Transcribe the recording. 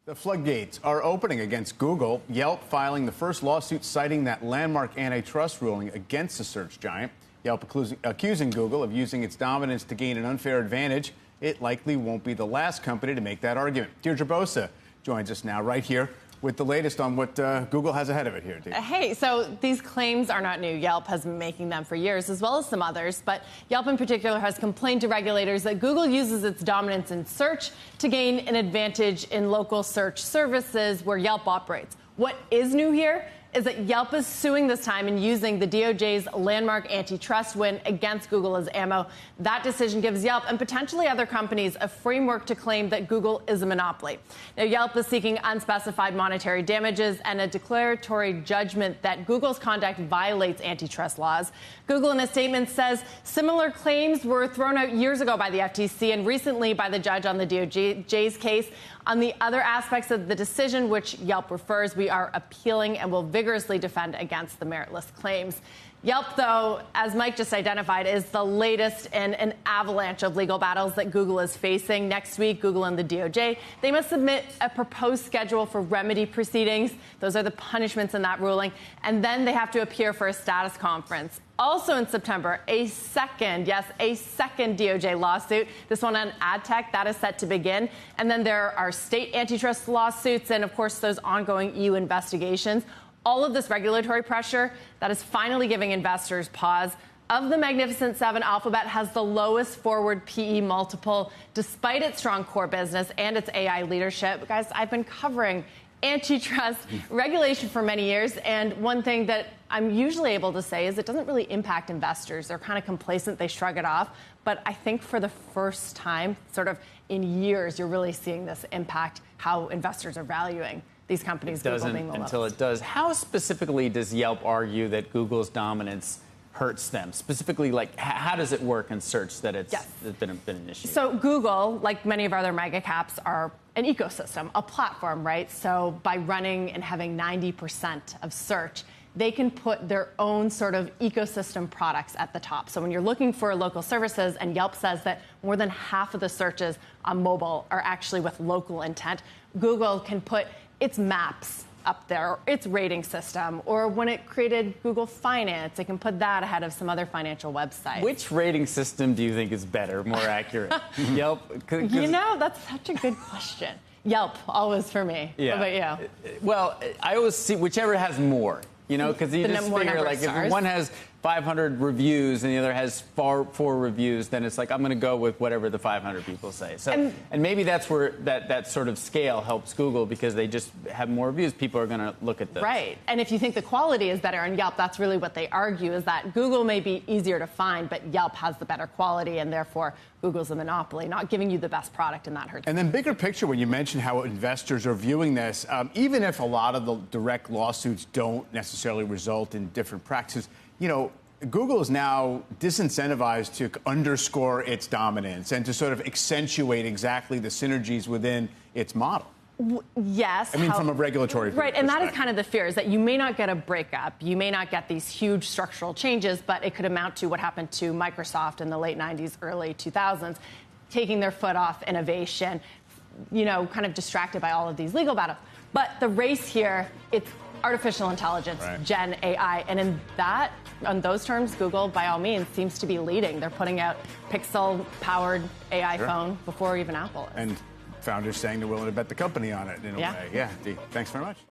The floodgates are opening against Google. Yelp filing the first lawsuit citing that landmark antitrust ruling against the search giant. Yelp accusing Google of using its dominance to gain an unfair advantage. It likely won't be the last company to make that argument. Deirdre Bosa joins us now right here with the latest on what Google has ahead of it here, Deirdre. Hey, so these claims are not new. Yelp has been making them for years, as well as some others. But Yelp in particular has complained to regulators that Google uses its dominance in search to gain an advantage in local search services where Yelp operates. What is new here is that Yelp is suing this time and using the DOJ's landmark antitrust win against Google as ammo. That decision gives Yelp and potentially other companies a framework to claim that Google is a monopoly. Now, Yelp is seeking unspecified monetary damages and a declaratory judgment that Google's conduct violates antitrust laws. Google, in a statement, says similar claims were thrown out years ago by the FTC and recently by the judge on the DOJ's case. On the other aspects of the decision, which Yelp refers, we are appealing and will vigorously defend against the meritless claims. Yelp, though, as Mike just identified, is the latest in an avalanche of legal battles that Google is facing. Next week, Google and the DOJ, they must submit a proposed schedule for remedy proceedings. Those are the punishments in that ruling. And then they have to appear for a status conference. Also in September, a second DOJ lawsuit, this one on ad tech, that is set to begin. And then there are state antitrust lawsuits and, of course, those ongoing EU investigations. All of this regulatory pressure that is finally giving investors pause. Of the Magnificent Seven, Alphabet has the lowest forward PE multiple despite its strong core business and its AI leadership. Guys, I've been covering antitrust regulation for many years, and one thing that I'm usually able to say is it doesn't really impact investors. They're kind of complacent, they shrug it off. But I think for the first time, sort of in years, you're really seeing this impact how investors are valuing these companies. It doesn't until it does. How specifically does Yelp argue that Google's dominance hurts them? Specifically, like, how does it work in search that it's been an issue? So Google, like many of our other mega caps, are an ecosystem, a platform, right? So by running and having 90% of search, they can put their own sort of ecosystem products at the top. So when you're looking for local services, and Yelp says that more than half of the searches on mobile are actually with local intent, Google can put its maps up there, or its rating system, or when it created Google Finance, it can put that ahead of some other financial websites. Which rating system do you think is better, more accurate? Yelp? You know, that's such a good question. Yelp, always for me. Yeah. What about you? Well, I always see whichever has more, you know, because you just figure, like, if one has 500 reviews and the other has 4 reviews, then it's like, I'm going to go with whatever the 500 people say. So, and maybe that's where that sort of scale helps Google, because they just have more reviews. People are going to look at this. Right. And if you think the quality is better on Yelp, that's really what they argue, is that Google may be easier to find, but Yelp has the better quality, and therefore Google's a monopoly, not giving you the best product, and that hurts. And then bigger picture, when you mention how investors are viewing this, even if a lot of the direct lawsuits don't necessarily result in different practices, you know, Google is now disincentivized to underscore its dominance and to sort of accentuate exactly the synergies within its model. Yes. I mean, from a regulatory right, and that is kind of the fear, is that you may not get a breakup, you may not get these huge structural changes, but it could amount to what happened to Microsoft in the late 90s, early 2000s, taking their foot off innovation, you know, kind of distracted by all of these legal battles. But the race here, it's artificial intelligence, Gen AI, and in that, on those terms, Google, by all means, seems to be leading. They're putting out Pixel-powered AI phone before even Apple is. And founders saying they're willing to bet the company on it in a way. Yeah, Dee, thanks very much.